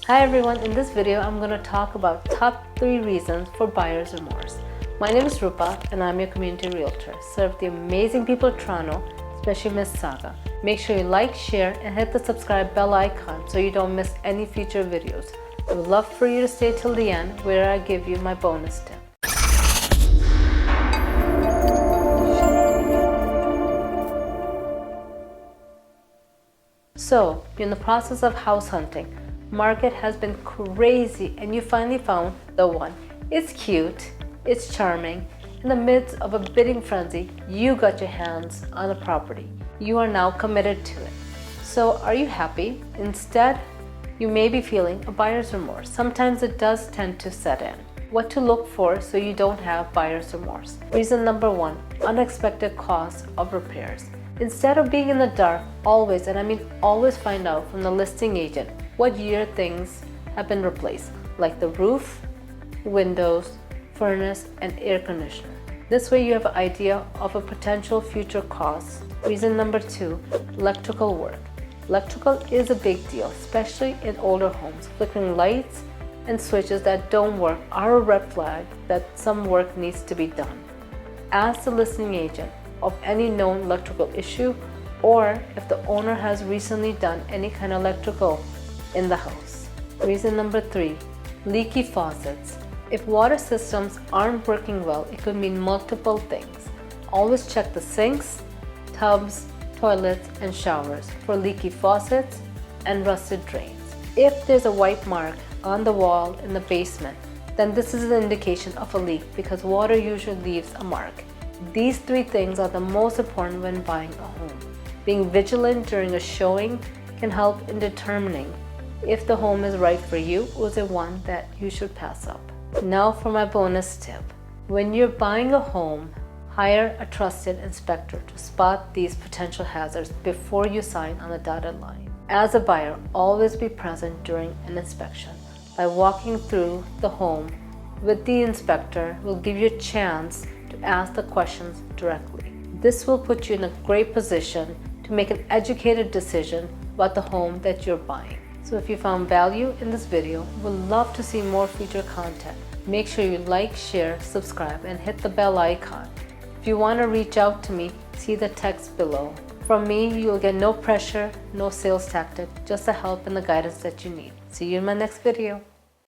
Hi everyone, in this video I'm going to talk about top 3 reasons for buyer's remorse. My name is Rupa and I'm your community realtor. Serve the amazing people of Toronto, especially Miss Saga. Make sure you like, share and hit the subscribe bell icon so you don't miss any future videos. I would love for you to stay till the end where I give you my bonus tip. So, you're in the process of house hunting. Market has been crazy and you finally found the one. It's cute, it's charming. In the midst of a bidding frenzy, you got your hands on a property. You are now committed to it. So are you happy? Instead, you may be feeling a buyer's remorse. Sometimes it does tend to set in. What to look for so you don't have buyer's remorse. Reason number 1, unexpected cost of repairs. Instead of being in the dark, always, and I mean always, find out from the listing agent what year things have been replaced, like the roof, windows, furnace, and air conditioner. This way you have an idea of a potential future cost. Reason number 2, electrical work. Electrical is a big deal, especially in older homes. Flickering lights and switches that don't work are a red flag that some work needs to be done. Ask the listing agent of any known electrical issue or if the owner has recently done any kind of electrical in the house. Reason number 3, leaky faucets. If water systems aren't working well, it could mean multiple things. Always check the sinks, tubs, toilets, and showers for leaky faucets and rusted drains. If there's a white mark on the wall in the basement, then this is an indication of a leak because water usually leaves a mark. These 3 things are the most important when buying a home. Being vigilant during a showing can help in determining if the home is right for you or is it one that you should pass up. Now for my bonus tip. When you're buying a home, hire a trusted inspector to spot these potential hazards before you sign on the dotted line. As a buyer, always be present during an inspection. By walking through the home with the inspector will give you a chance to ask the questions directly. This will put you in a great position to make an educated decision about the home that you're buying. So if you found value in this video, we'd love to see more future content. Make sure you like, share, subscribe, and hit the bell icon. If you want to reach out to me, see the text below. From me, you'll get no pressure, no sales tactic, just the help and the guidance that you need. See you in my next video.